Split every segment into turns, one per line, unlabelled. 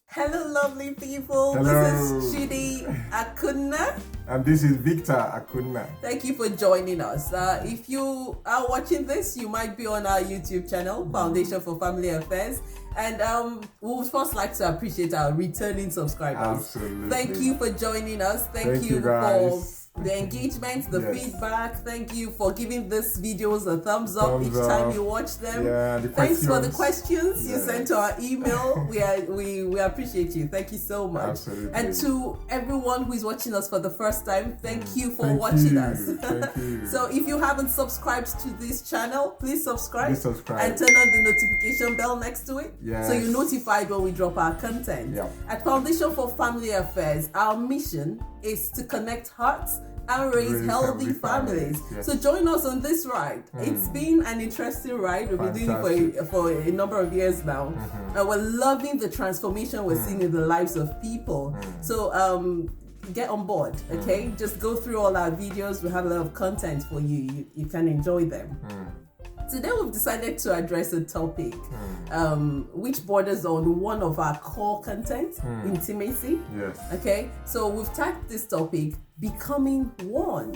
Hello, lovely people.
Hello.
This is Chidi Akunna.
And this is Victor Akunna.
Thank you for joining us. If you are watching this, you might be on our YouTube channel, Foundation for Family Affairs. And we would first like to appreciate our returning subscribers.
Absolutely.
Thank you for joining us. Thank you
guys.
for the engagement, the
Yes.
feedback. Thank you for giving these videos a thumbs up
Thumbs
each time
up.
you watch them.
Yeah, the
Thanks for the
questions.
questions you sent to our email. We appreciate you. Thank you so much.
Absolutely.
And to everyone who is watching us for the first time, thank you for
Thank
watching
you.
us.
Thank you.
So if you haven't subscribed to this channel, please subscribe.
Please subscribe.
And turn on the notification bell next to it.
Yes.
So you're notified when we drop our content.
Yeah.
At Foundation for Family Affairs, our mission is to connect hearts and raise healthy families.
Yes.
So join us on this ride. It's been an interesting ride. We've been doing it for a number of years now. And we're loving the transformation we're seeing in the lives of people. So get on board, okay? Just go through all our videos. We have a lot of content for you. You can enjoy them. Today we've decided to address a topic which borders on one of our core content, intimacy.
Yes.
Okay, so we've tagged this topic, becoming one.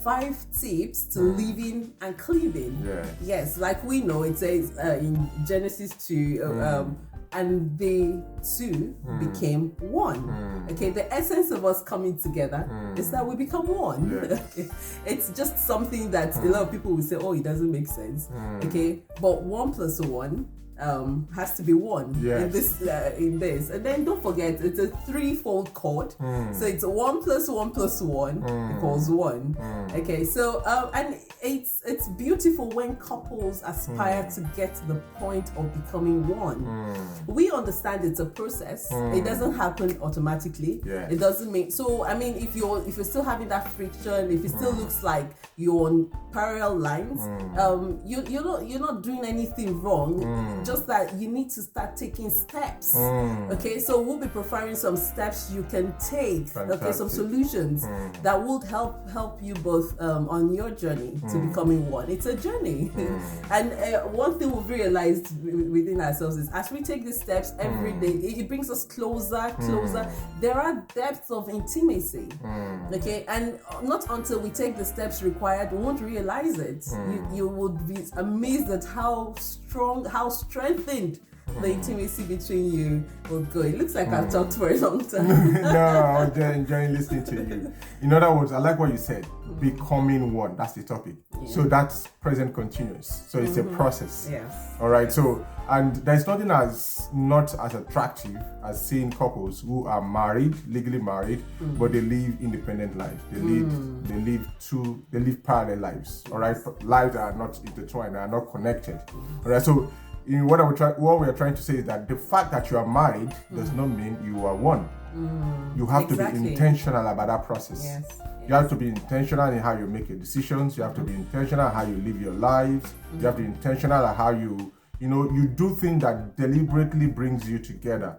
5 tips to living and cleaving.
Yes.
Yes, like we know, it says in Genesis 2, and they two became one. Okay, the essence of us coming together is that we become one.
Yes.
Okay. It's just something that a lot of people will say, oh, it doesn't make sense. Okay, but 1 + 1 has to be 1
Yes.
in this. And then don't forget, it's a 3-fold chord. So it's 1 + 1 + 1 equals 1. Okay, so and it's beautiful when couples aspire to get to the point of becoming one. We understand it's a process. It doesn't happen automatically.
Yes.
It doesn't make so. I mean, if you're still having that friction, if it still looks like you're on parallel lines, you're not doing anything wrong. Just that you need to start taking steps. Okay, so we'll be providing some steps you can take.
Fantastic.
Okay, some solutions that would help you both on your journey to becoming one. It's a journey. And one thing we've realized within ourselves is as we take these steps every day, it brings us closer. There are depths of intimacy. Okay, and not until we take the steps required, we won't realize it. You would be amazed at how strengthened the intimacy between you will go. It looks like I've talked for a long time.
No, I was just enjoying listening to you. In other words, I like what you said. Becoming one. That's the topic.
Yeah.
So that's present continuous. So it's a process.
Yes.
All right. So, and there's nothing not as attractive as seeing couples who are married, legally married, but they live independent lives. They live parallel lives. All right. Lives that are not intertwined, are not connected. All right. So, what we are trying to say is that the fact that you are married does not mean you are one. You have to be intentional about that process.
Yes.
You have to be intentional in how you make your decisions. You have to be intentional how you live your lives. You have to be intentional at how you do things that deliberately brings you together,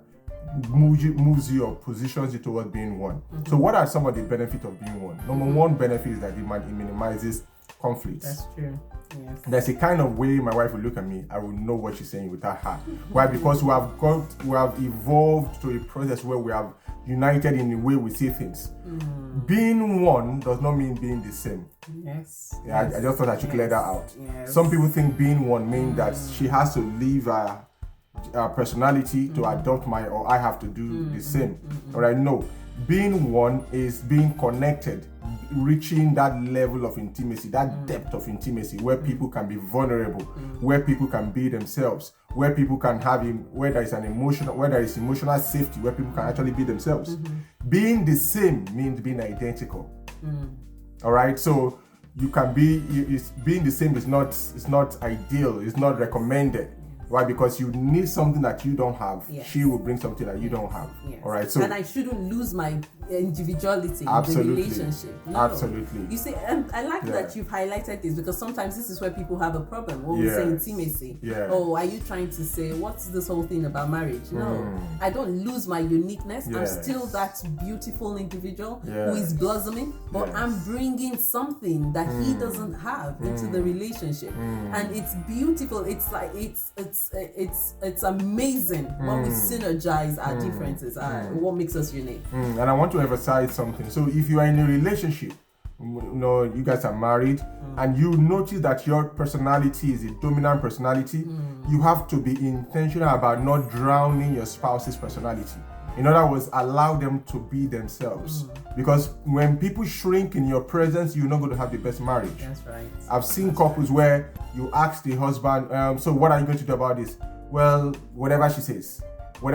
moves you or positions you towards being one. So what are some of the benefits of being one? Number one benefit is that it minimizes conflicts.
That's true. Yes.
There's a kind of way my wife will look at me, I will know what she's saying without her. Why? Because we have evolved to a process where we have united in the way we see things. Being one does not mean being the same.
Yes.
Yeah, I just thought I should clear that out.
Yes.
Some people think being one means that she has to leave her personality to adopt mine, or I have to do the same. All right, no. Being one is being connected, reaching that level of intimacy, that depth of intimacy where people can be vulnerable, where people can be themselves, where people can have where there is emotional safety, where people can actually be themselves. Being the same means being identical. All right, so you can being the same is not ideal, it's not recommended. Why? Because you need something that you don't have.
Yes.
She will bring something that you don't have.
Yes.
All right. So
and I shouldn't lose my individuality
absolutely.
in the relationship. No.
Absolutely.
You see, and I like that you've highlighted this because sometimes this is where people have a problem. When we say intimacy.
Yeah.
Oh, are you trying to say what's this whole thing about marriage? No, I don't lose my uniqueness. I'm still that beautiful individual who is blossoming, but I'm bringing something that he doesn't have into the relationship, and it's beautiful. It's like it's it's amazing when we synergize our differences, what makes us unique.
And I want to emphasize something. So if you are in a relationship, you guys are married, and you notice that your personality is a dominant personality, you have to be intentional about not drowning your spouse's personality. In other words, allow them to be themselves. Because when people shrink in your presence, you're not going to have the best marriage.
That's right.
I've seen couples where you ask the husband, so what are you going to do about this? Well, whatever she says, or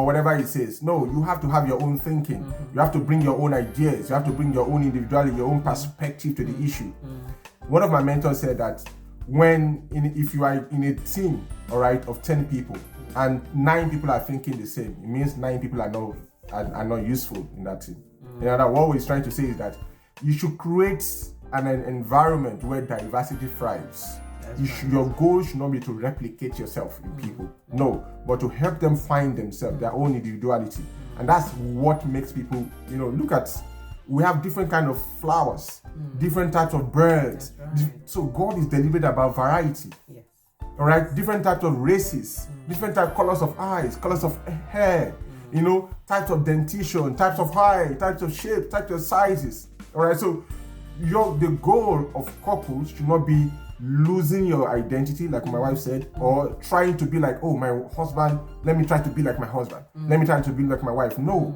whatever he says. No, you have to have your own thinking. You have to bring your own ideas. You have to bring your own individuality, your own perspective to the issue. One of my mentors said that if you are in a team, all right, of 10 people, and 9 people are thinking the same, it means 9 people are not useful in that team. In other words, what he's trying to say is that you should create an environment where diversity thrives. Your goal should not be to replicate yourself in people, no, but to help them find themselves, their own individuality. And that's what makes people, look at, we have different kind of flowers, different types of birds.
Right.
So God is deliberate about variety.
Yes.
All right, different types of races, different colors of eyes, colors of hair, types of dentition, types of height, types of shape, types of sizes. All right, so the goal of couples should not be losing your identity, like my wife said, or trying to be like, oh, my husband, let me try to be like my husband. Let me try to be like my wife. No,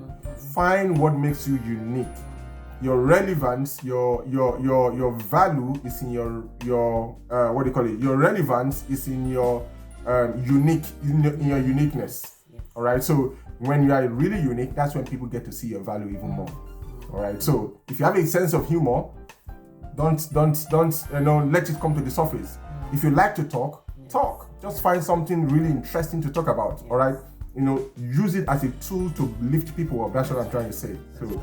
find what makes you unique. Your relevance, your value is in your what do you call it? Your relevance is in your in your uniqueness.
Yes.
All right. So when you are really unique, that's when people get to see your value even more. All right. So if you have a sense of humor, don't let it come to the surface. If you like to talk. Just find something really interesting to talk about. All right. Use it as a tool to lift people up. That's what I'm trying to say. So.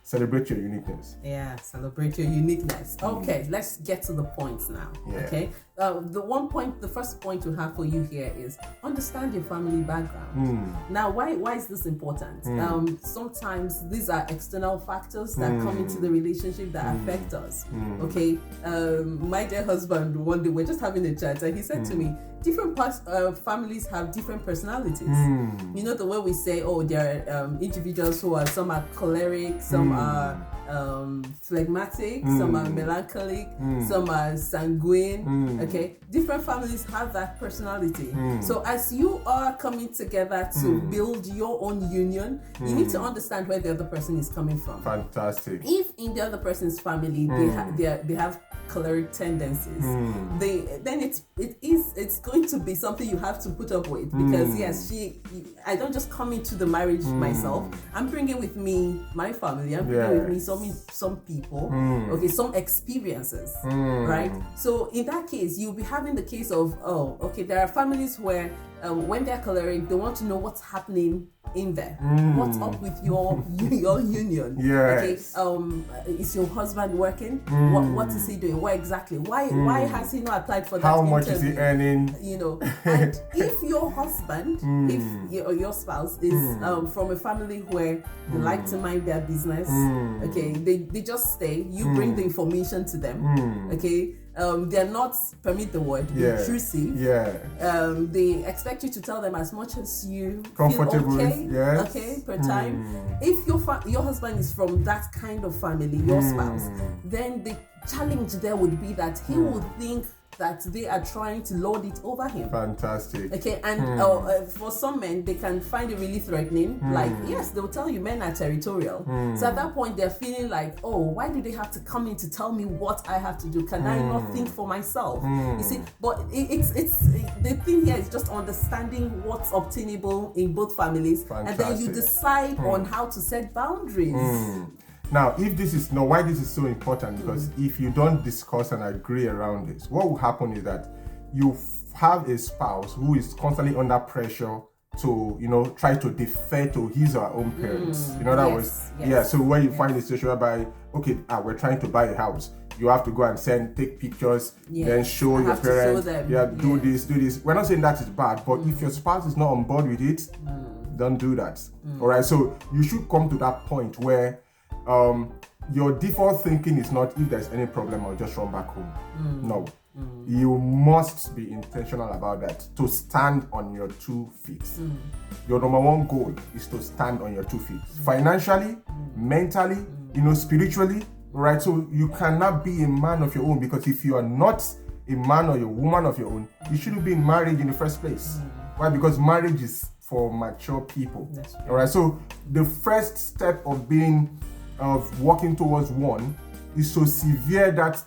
Celebrate your uniqueness.
Yeah, celebrate your uniqueness. Okay, let's get to the points now.
Yeah.
Okay, the first point to have for you here is understand your family background. Now, why is this important? Sometimes these are external factors that come into the relationship that affect us. Okay, my dear husband, one day we're just having a chat, and he said to me, different families have different personalities. The way we say, oh, there are individuals who are, some are choleric, some are phlegmatic, some are melancholic, some are sanguine. Okay, different families have that personality. So as you are coming together to build your own union, you need to understand where the other person is coming from.
Fantastic.
If in the other person's family they have choleric tendencies, then it's going to be something you have to put up with, because yes, I don't just come into the marriage myself. I'm bringing with me my family. I'm bringing with me some people, okay, some experiences, right? So in that case, you'll be having the case of, there are families where when they're choleric, they want to know what's happening in there. What's up with your union?
Yes.
Okay. Is your husband working? What is he doing? What exactly? Why has he not applied for that?
How much is he earning?
And if your husband, if your spouse is from a family where they like to mind their business, okay, they just stay. You bring the information to them, okay. They're not, permit the word, intrusive. They expect you to tell them as much as you
comfortable,
feel okay, per time. If your husband is from that kind of family, your spouse, then the challenge there would be that he would think that they are trying to lord it over him.
Fantastic.
Okay, and for some men, they can find it really threatening. Like, yes, they'll tell you men are territorial. So at that point, they're feeling like, oh, why do they have to come in to tell me what I have to do? Can I not think for myself? You see, but it's the thing here is just understanding what's obtainable in both families.
Fantastic.
And then you decide on how to set boundaries.
Now, why this is so important, because if you don't discuss and agree around this, what will happen is that you have a spouse who is constantly under pressure to, try to defer to his or her own parents. In other words, so where you find a situation whereby, okay, we're trying to buy a house. You have to go and take pictures, then show your parents, do this. We're not saying that is bad, but if your spouse is not on board with it, don't do that. All right, so you should come to that point where your default thinking is not, if there's any problem, I'll just run back home. No, You must be intentional about that, to stand on your 2 feet. Your number one goal is to stand on your 2 feet. Financially, mentally, spiritually, right? So you cannot be a man of your own, because if you are not a man or a woman of your own, you shouldn't be in marriage in the first place. Why? Because marriage is for mature people. All right. So the first step of working towards one is to sever that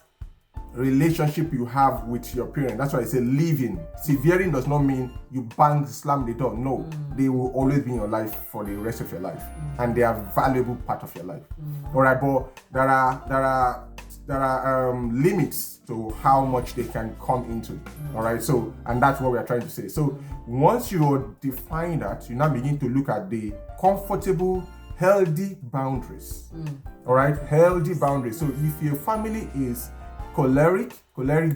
relationship you have with your parent. That's why I say living. Severing does not mean you slam the door. No, they will always be in your life for the rest of your life, and they are a valuable part of your life. All right, but there are limits to how much they can come into. All right, so, and that's what we are trying to say. So once you define that, you now begin to look at the comfortable, healthy boundaries. All right, healthy boundaries. So if your family is choleric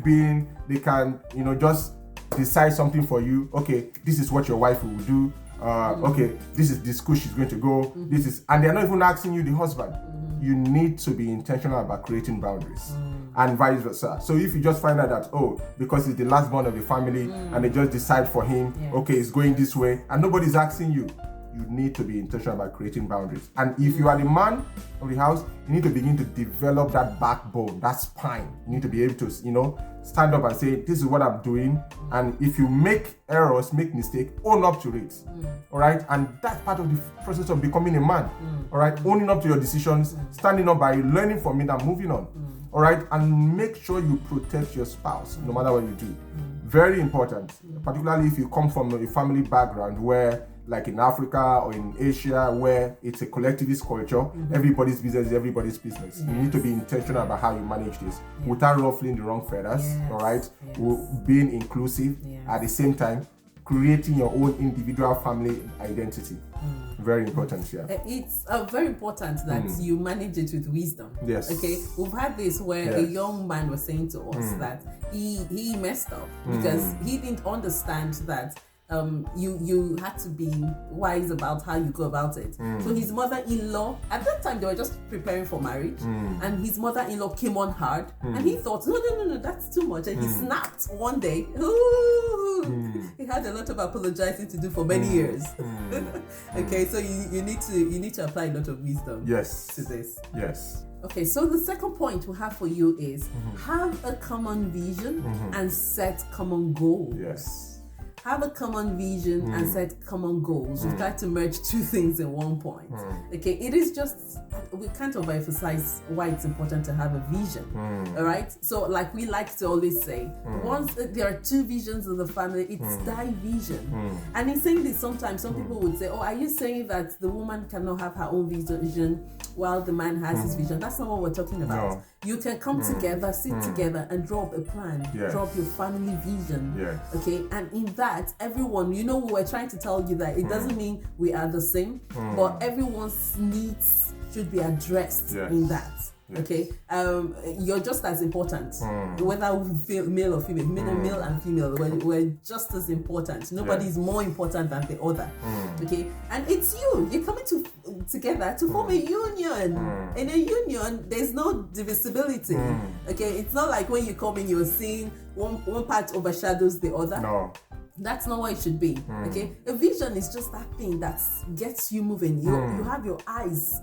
being, they can just decide something for you. Okay, this is what your wife will do. Okay, this is the school she's going to go. This is, and they're not even asking you, the husband. You need to be intentional about creating boundaries, and vice versa. So if you just find out that, because he's the last born of the family, and they just decide for him, okay, it's going this way, and nobody's asking you, you need to be intentional about creating boundaries. And if you are the man of the house, you need to begin to develop that backbone, that spine. You need to be able to, stand up and say, this is what I'm doing. And if you make errors, make mistakes, own up to it. All right. And that's part of the process of becoming a man. All right. Owning up to your decisions, standing up by learning from it and moving on. All right. And make sure you protect your spouse no matter what you do. Very important, particularly if you come from a family background where, like in Africa or in Asia, where it's a collectivist culture, everybody's business is everybody's business. You need to be intentional about how you manage this without ruffling the wrong feathers, all right? Being inclusive, at the same time, creating your own individual family identity. Very important,
It's very important that you manage it with wisdom.
Yes.
Okay. We've had this where a young man was saying to us that he messed up because he didn't understand that you had to be wise about how you go about it. So his mother-in-law, at that time they were just preparing for marriage, and his mother-in-law came on hard, and he thought, no, that's too much, and he snapped one day. He had a lot of apologizing to do for many years. Okay, so you need to apply a lot of wisdom to this.
Yes.
Okay, so the second point we have for you is have a common vision and set common goals.
Yes.
Have a common vision and set common goals. We've tried to merge 2 things in one point. Okay, it is just, we can't overemphasize why it's important to have a vision. All right, so like we like to always say, once there are 2 visions in the family, it's thy vision. And in saying this, sometimes some people would say, are you saying that the woman cannot have her own vision while the man has his vision? That's not what we're talking about. No. You can come together, sit together and draw up a plan, draw up your family vision. Okay, and in that, everyone, we were trying to tell you that it doesn't mean we are the same, but everyone's needs should be addressed in that. Okay, you're just as important, whether we feel male or female, male and female, we're just as important. Nobody is more important than the other. Okay, and it's you're coming together to form a union. In a union, there's no divisibility. Okay, it's not like when you come in, you're seeing one part overshadows the other.
No.
That's not what it should be. Okay, a vision is just that thing that gets you moving. You have your eyes,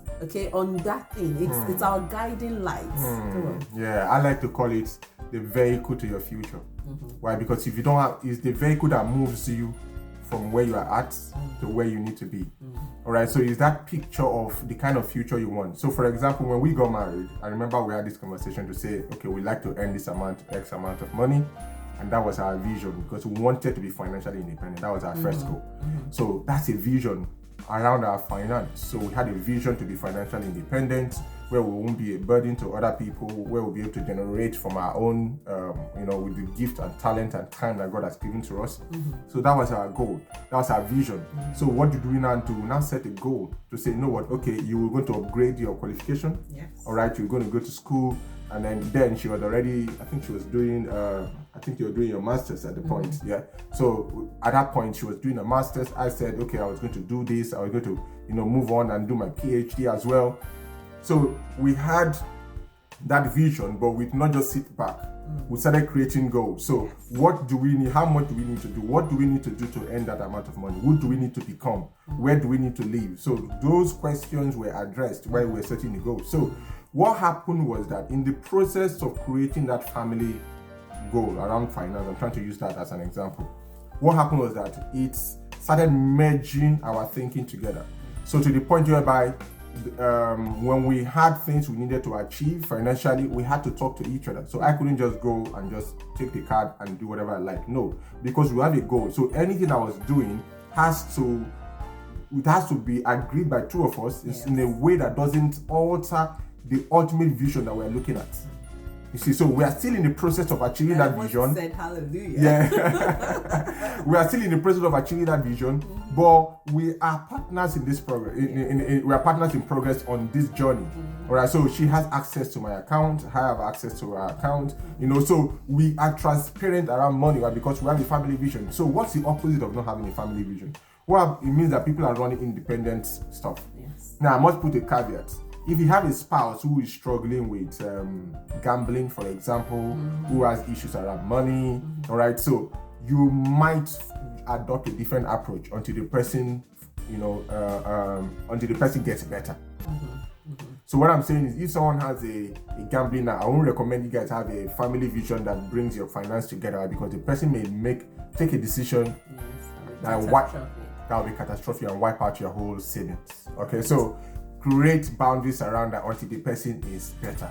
on that thing. It's our guiding light.
Yeah, I like to call it the vehicle to your future. Why? Because if you don't have, it's the vehicle that moves you from where you are at to where you need to be. All right, so it's that picture of the kind of future you want. So for example, when we got married, I remember we had this conversation to say, okay, we like to earn this X amount of money. And that was our vision, because we wanted to be financially independent. That was our first goal. So that's a vision around our finance. So we had a vision to be financially independent, where we won't be a burden to other people, where we'll be able to generate from our own, with the gift and talent and time that God has given to us. So that was our goal. That was our vision. So what did we now do? We now set a goal to say, you know what? Okay, you were going to upgrade your qualification.
Yes.
All right, you're going to go to school. And then she was already, I think she was doing, I think you were doing your master's at the point, So at that point, she was doing a master's. I said, okay, I was going to do this. I was going to, move on and do my PhD as well. So we had that vision, but we did not just sit back. we started creating goals. So what do we need? How much do we need to do? What do we need to do to earn that amount of money? Who do we need to become? Where do we need to live? So those questions were addressed while we were setting the goals. So what happened was that in the process of creating that family goal around finance, I'm trying to use that as an example. What happened was that it started merging our thinking together. So to the point whereby when we had things we needed to achieve financially, we had to talk to each other. So I couldn't just go and just take the card and do whatever I like. No, because we have a goal. So anything I was doing has to be agreed by two of us in a way that doesn't alter the ultimate vision that we're looking at. You see, so we are still in the process of achieving that vision.
Said hallelujah.
Yeah, we are still in the process of achieving that vision, but we are partners in this progress. We are partners in progress on this journey. All right, so she has access to my account. I have access to her account. So we are transparent around money, right? Because we have a family vision. So what's the opposite of not having a family vision? Well, it means that people are running independent stuff.
Yes.
Now I must put a caveat. If you have a spouse who is struggling with gambling, for example, who has issues around money, all right, so you might adopt a different approach until the person, gets better. So what I'm saying is, if someone has a gambling now, I won't recommend you guys have a family vision that brings your finance together, because the person may take a decision that will be catastrophic and wipe out your whole savings. Okay, so create boundaries around that until the person is better.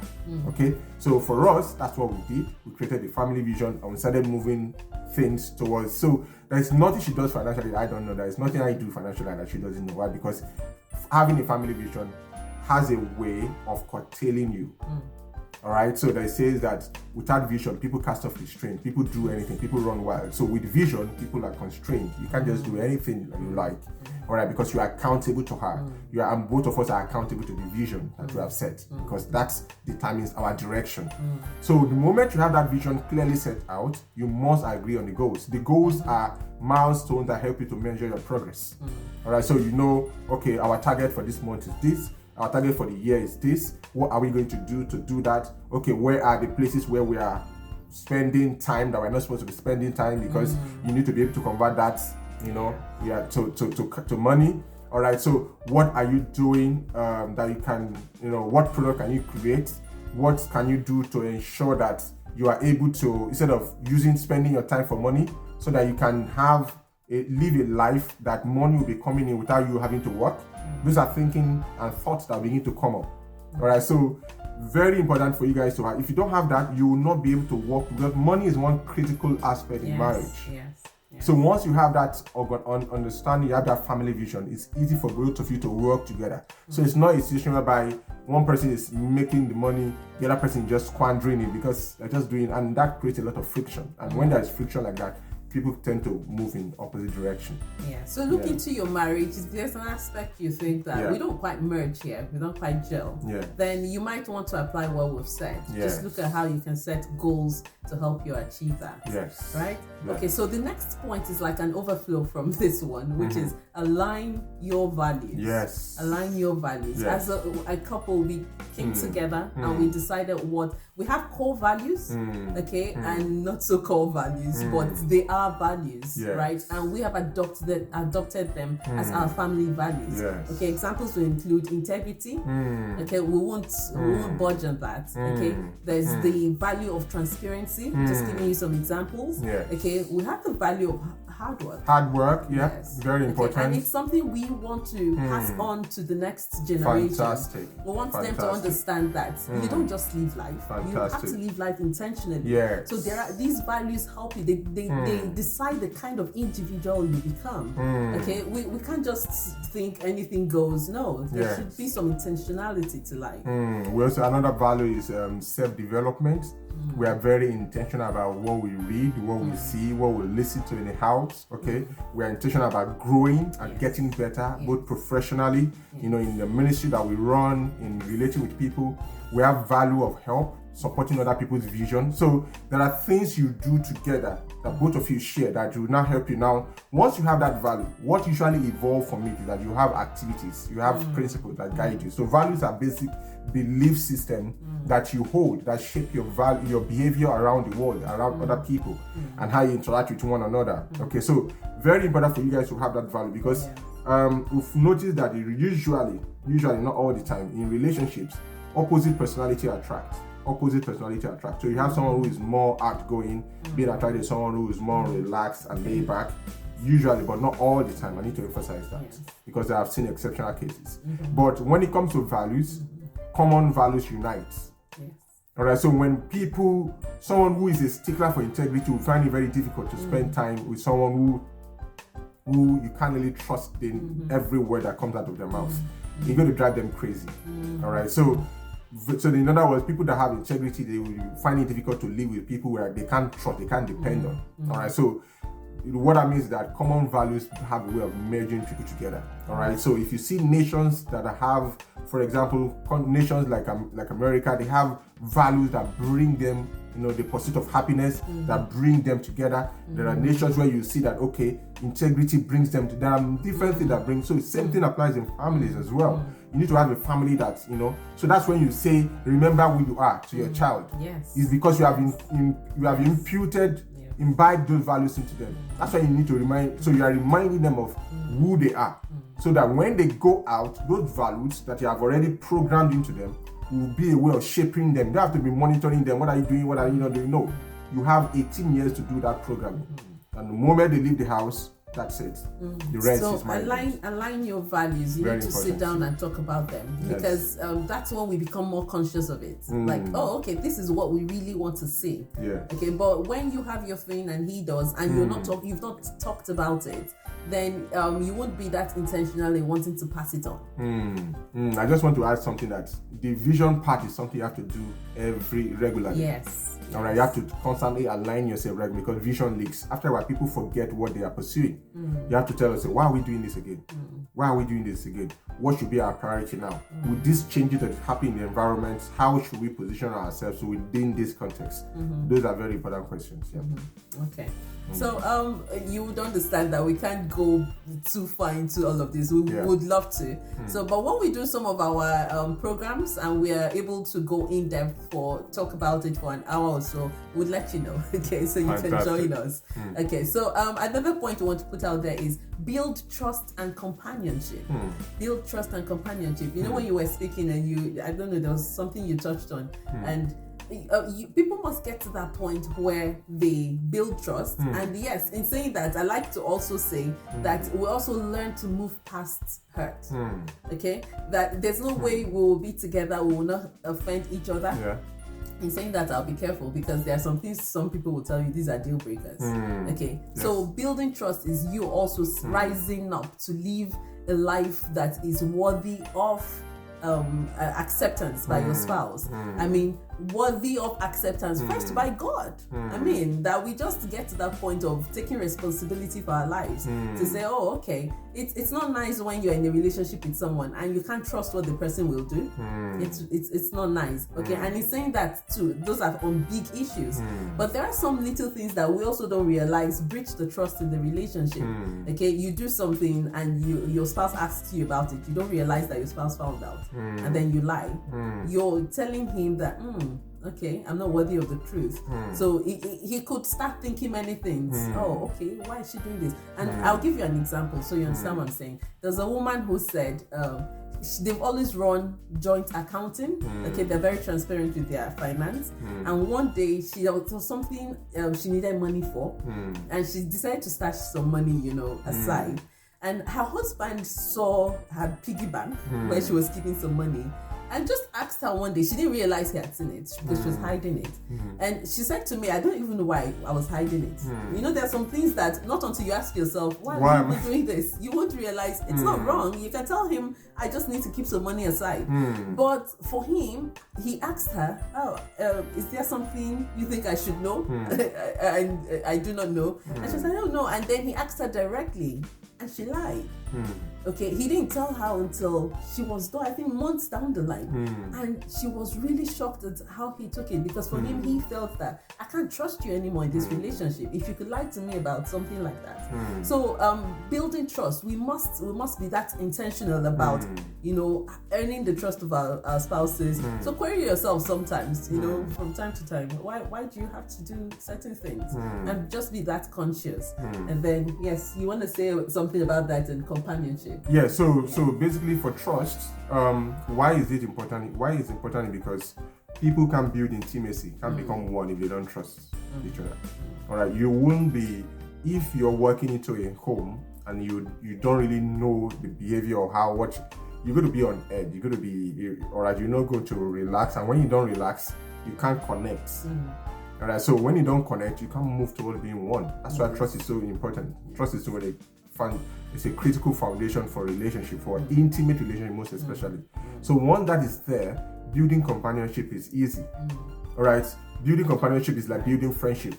Okay, so for us, that's what we did. We created the family vision and we started moving things towards. So there's nothing she does financially that I don't know. There's nothing I do financially that she doesn't know. Why? Because having a family vision has a way of curtailing you. All right, so they says that without vision, people cast off restraint. People do anything. People run wild. So with vision, people are constrained. You can't just do anything that you like. All right, because you are accountable to her. And both of us are accountable to the vision that we have set, because that determines our direction. So the moment you have that vision clearly set out, you must agree on the goals. The goals are milestones that help you to measure your progress. All right, so okay, our target for this month is this. Our target for the year is this. What are we going to do that? Okay, where are the places where we are spending time that we're not supposed to be spending time, because you need to be able to convert that, to money. All right, so what are you doing that you can, what product can you create? What can you do to ensure that you are able to, instead of spending your time for money, so that you can live a life that money will be coming in without you having to work? These are thinking and thoughts that begin to come up. All right, so very important for you guys to have. If you don't have that, you will not be able to work, because money is one critical aspect in marriage.
Yes.
So once you have that understanding, you have that family vision, it's easy for both of you to work together. So it's not a situation whereby one person is making the money, the other person is just squandering it because they're just doing, and that creates a lot of friction. And when there's friction like that, people tend to move in opposite direction.
Yeah. So look into your marriage. If there's an aspect you think that we don't quite merge here, we don't quite gel, then you might want to apply what we've said. Just look at how you can set goals to help you achieve that.
Yes.
Right? Yes. Okay, so the next point is like an overflow from this one, which is align your values.
Yes.
Align your values.
Yes.
As a couple, we came together and we decided what we have core values, and not so core values, but they are values, right? And we have adopted them as our family values.
Yes.
Okay, examples will include integrity. Okay, we won't budge on that. Okay, there's the value of transparency. Just giving you some examples. Okay, we have the value of hard work.
Hard work, very important.
And it's something we want to pass on to the next generation.
Fantastic.
We want them to understand that you don't just live life. You have to live life intentionally.
Yes.
So these values help you. They decide the kind of individual you become. Okay, we can't just think anything goes. No, there should be some intentionality to life.
We also, another value is self-development. We are very intentional about what we read, what we see, what we listen to in the house. Okay, we are intentional about growing and getting better, both professionally, in the ministry that we run, in relating with people. We have value of help. supporting other people's vision. So there are things you do together that both of you share that will now help you. Now, once you have that value, what usually evolves from it is that you have activities, you have principles that guide you. So values are basic belief system that you hold that shape your value, your behavior around the world, around other people, and how you interact with one another. Okay, so very important for you guys to have that value, because we've noticed that usually not all the time, in relationships, opposite personality attracts. So you have someone who is more outgoing, being attracted to someone who is more relaxed and laid back, usually, but not all the time. I need to emphasize that because I have seen exceptional cases. But when it comes to values, common values unite. All right, so when someone who is a stickler for integrity will find it very difficult to spend time with someone who you can't really trust in every word that comes out of their mouth. You're going to drive them crazy. All right, so in other words, people that have integrity, they will find it difficult to live with people where they can't trust, they can't depend on. All right, so what that means is that common values have a way of merging people together. All right, so if you see nations that have, for example, nations like America, they have values that bring them, the pursuit of happiness, that bring them together. There are nations where you see that, okay, integrity brings them together. There are different things that bring. So the same thing applies in families as well. You need to have a family that, so that's when you say, remember who you are to your child.
Yes.
It's because you have imbibed those values into them. That's why you need to so you are reminding them of who they are. So that when they go out, those values that you have already programmed into them will be a way of shaping them. You don't have to be monitoring them. What are you doing? What are you not doing? No. You have 18 years to do that programming. And the moment they leave the house, that's it. The rest is my
align your values. You need to sit down and talk about them, because that's when we become more conscious of it. Like, oh, okay, this is what we really want to see. Okay, but when you have your thing and he does, and you've not talked about it, then you won't be that intentional in wanting to pass it on.
I just want to add something, that the vision part is something you have to do regularly.
Yes.
All right, you have to constantly align yourself regularly, because vision leaks. After a while, people forget what they are pursuing. You have to tell us, why are we doing this again? Why are we doing this again? What should be our priority now? With these changes that happen in the environment, how should we position ourselves within this context? Those are very important questions.
Okay. So you would understand that we can't go too far into all of this. We would love to. So, but when we do some of our programs and we are able to go in depth talk about it for an hour or so, we'll let you know. Okay, so you can join us. Okay, so another point we want to put out there is build trust and companionship. Build trust and companionship. When you were speaking and I don't know, there was something you touched on, and people must get to that point where they build trust. And yes, in saying that, I like to also say that we also learn to move past hurt. Okay, that there's no way we will be together, we will not offend each other. In saying that, I'll be careful, because there are some things some people will tell you, these are deal breakers. Okay, so building trust is you also rising up to live a life that is worthy of acceptance by your spouse. I mean, worthy of acceptance first by God. I mean, that we just get to that point of taking responsibility for our lives to say, oh, okay, it's not nice when you're in a relationship with someone and you can't trust what the person will do. It's not nice. Okay, and he's saying that too. Those are on big issues, but there are some little things that we also don't realize breach the trust in the relationship. Okay, you do something and your spouse asks you about it. You don't realize that your spouse found out, and then you lie. You're telling him that okay, I'm not worthy of the truth. So he could start thinking many things. Oh, okay, why is she doing this? And I'll give you an example so you understand what I'm saying. There's a woman who said they've always run joint accounting. Okay, they're very transparent with their finance. And one day there was something she needed money for, and she decided to stash some money, aside. And her husband saw her piggy bank where she was keeping some money, and just asked her one day. She didn't realize he had seen it because she was hiding it. And she said to me, I don't even know why I was hiding it. There are some things that not until you ask yourself, why am I doing this? You won't realize it's not wrong. You can tell him, I just need to keep some money aside. But for him, he asked her, is there something you think I should know? And I do not know. And she said, I don't know. And then he asked her directly, and she lied. Okay, he didn't tell her until she was done, I think months down the line. And she was really shocked at how he took it, because for him, he felt that I can't trust you anymore in this relationship if you could lie to me about something like that. So building trust, we must be that intentional about, you know, earning the trust of our spouses. So query yourself sometimes, you know, from time to time, why do you have to do certain things? And just be that conscious. And then, yes, you want to say something about that in companionship.
Yeah, so basically for trust, why is it important? Why is it important? Because people can build intimacy, can become one if they don't trust each other. All right, you won't be, if you're working into a home and you don't really know the behavior or what you're going to be on edge. You're going to be, all right, you're not going to relax, and when you don't relax, you can't connect. All right, so when you don't connect, you can't move towards being one. That's why trust is so important. Trust is so it's a critical foundation for relationship, for intimate relationship most especially. So one that is there, building companionship is easy. All right, building companionship is like building friendship.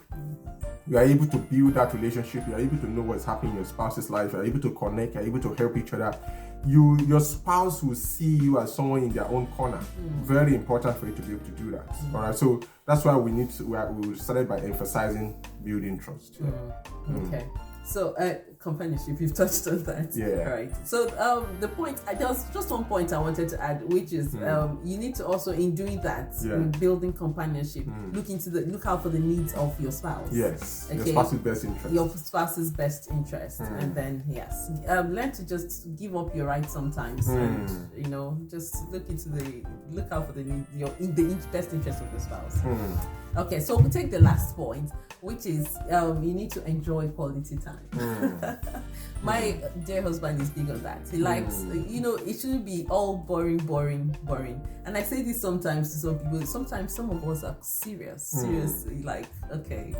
You are able to build that relationship. You are able to know what's happening in your spouse's life. You are able to connect. You are able to help each other. Your spouse will see you as someone in their own corner. Very important for you to be able to do that. All right, so that's why we started by emphasizing building trust.
Okay. So, companionship, you've touched on that.
Yeah.
Right. So, the point, there was just one point I wanted to add, which is you need to also, in doing that, in building companionship, look out for the needs of your spouse.
Yes.
Okay?
Your spouse's best interest.
Your spouse's best interest. And then, yes, learn to just give up your rights sometimes, and you know, just look out for the best interest of the spouse. Okay, so we'll take the last point, which is you need to enjoy quality time. My dear husband is big on that. He likes, you know, it shouldn't be all boring. And I say this sometimes to some people. Sometimes some of us are seriously like, okay,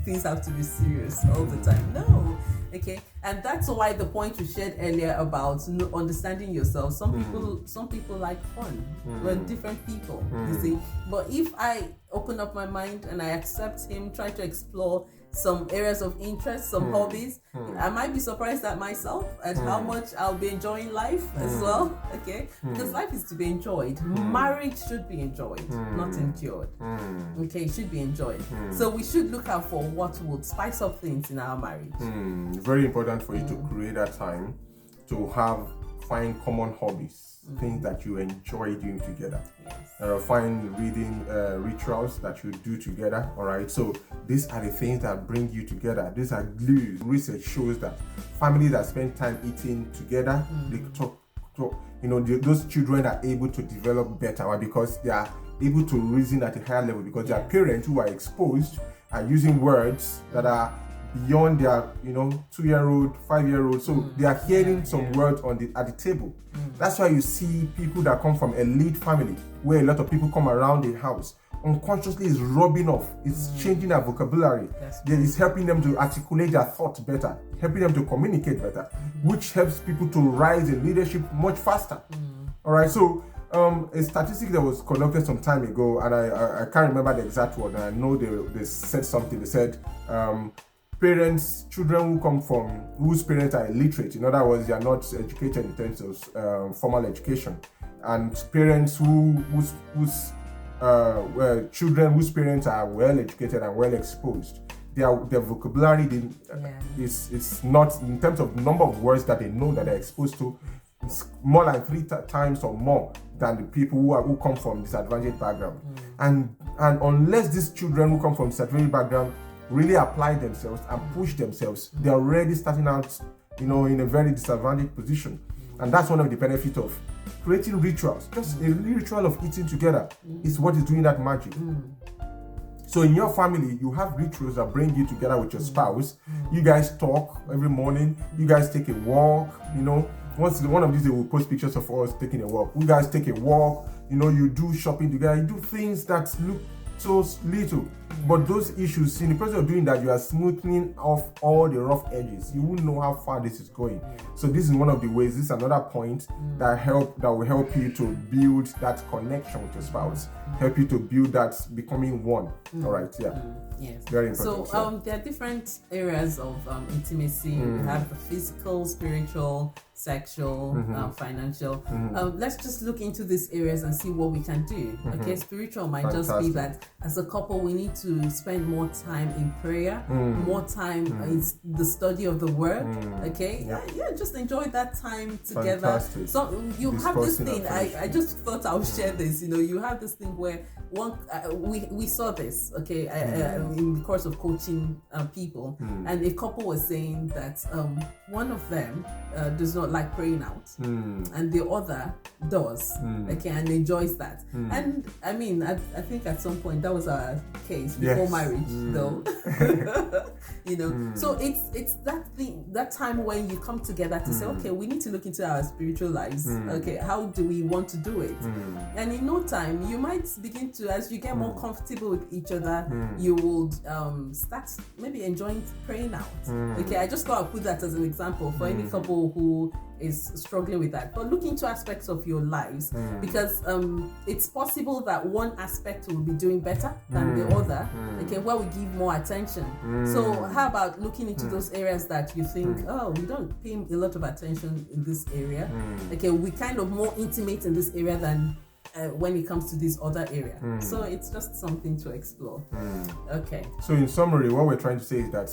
things have to be serious all the time. No, okay, and that's why the point we shared earlier about understanding yourself. Some people like fun. We're different people, you see. But if I open up my mind and I accept him, try to explore some areas of interest, some hobbies, I might be surprised at myself at how much I'll be enjoying life as well. Okay, because life is to be enjoyed. Marriage should be enjoyed, not endured. Okay, it should be enjoyed. So we should look out for what would spice up things in our marriage.
Very important for you to create that time to find common hobbies, things that you enjoy doing together. Find reading rituals that you do together. All right, so these are the things that bring you together. These are glues. Research shows that families that spend time eating together, they talk, you know, those children are able to develop better. Why? Because they are able to reason at a higher level, because their parents who are exposed are using words that are beyond their, you know, 2-year-old, 5-year-old. So they are hearing some words at the table. That's why you see people that come from elite family, where a lot of people come around the house, unconsciously is rubbing off. It's changing their vocabulary. It's helping them to articulate their thoughts better, helping them to communicate better, which helps people to rise in leadership much faster. All right, so a statistic that was conducted some time ago, and I can't remember the exact word, and I know they said something. They said children whose parents are illiterate, in other words, they are not educated in terms of formal education, and parents whose children whose parents are well educated and well exposed, their vocabulary is not, in terms of number of words that they know that they're exposed to, it's more than 3 times or more than the people who come from disadvantaged background. And unless these children who come from disadvantaged background really apply themselves and push themselves, they're already starting out, you know, in a very disadvantaged position. And that's one of the benefits of creating rituals. Just a ritual of eating together is what is doing that magic. So in your family, you have rituals that bring you together with your spouse. You guys talk every morning. You guys take a walk. You know, one of these days we'll post pictures of us taking a walk. You guys take a walk. You know, you do shopping together. You do things that look so little. But those issues, in the process of doing that, you are smoothing off all the rough edges. You wouldn't know how far this is going. So this is one of the ways. This is another point that will help you to build that connection with your spouse. Help you to build that becoming one. All right. Yeah.
Yes.
Very important.
So there are different areas of intimacy. We have the physical, spiritual, sexual, financial. Let's just look into these areas and see what we can do. Okay, spiritual might just be that as a couple we need to spend more time in prayer, more time in the study of the word. Okay, yeah, just enjoy that time together.
Fantastic.
So you have this thing. I just thought I would share this. You have this thing where we saw this. Okay, in the course of coaching people, and a couple was saying that one of them does not like praying out, and the other does. Okay, and enjoys that. And I mean, I think at some point that was our case before marriage, though. So it's that thing, that time when you come together to say, okay, we need to look into our spiritual lives. Okay, how do we want to do it? And in no time, you might begin to, as you get more comfortable with each other, you would start maybe enjoying praying out. Okay, I just thought I'd put that as an example for any couple who is struggling with that. But look into aspects of your lives, because it's possible that one aspect will be doing better than the other, okay, where we give more attention. So how about looking into those areas that you think, oh, we don't pay a lot of attention in this area. Okay, we kind of more intimate in this area than when it comes to this other area. So it's just something to explore. Okay.
So in summary, what we're trying to say is that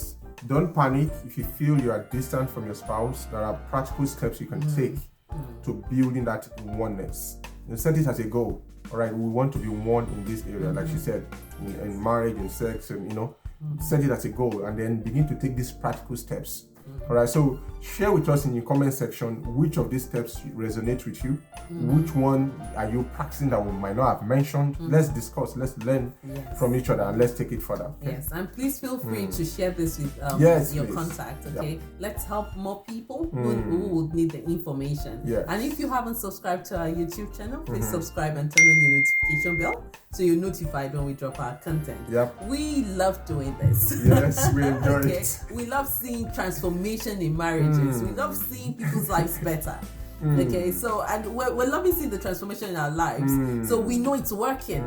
don't panic if you feel you are distant from your spouse. There are practical steps you can take to building that oneness. Set it as a goal. All right, we want to be one in this area, like she said, in marriage, in sex, and set it as a goal, and then begin to take these practical steps. All right, so share with us in the comment section which of these steps resonate with you. Which one are you practicing that we might not have mentioned? Let's discuss, let's learn from each other, and let's take it further. Okay?
Yes, and please feel free to share this with your contact. Okay, let's help more people who would need the information. And if you haven't subscribed to our YouTube channel, please subscribe and turn on your notification bell so you're notified when we drop our content. We love doing this.
Yes, we enjoy it.
We love seeing transformation in marriages. We love seeing people's lives better. Okay, so and we're loving seeing the transformation in our lives, so we know it's working.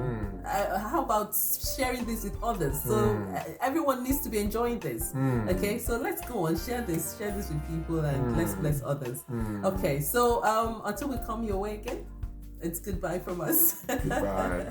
How about sharing this with others? So everyone needs to be enjoying this. Okay, so let's go and share this with people, and let's bless others. Okay, so until we come your way again, it's goodbye from us.
Goodbye.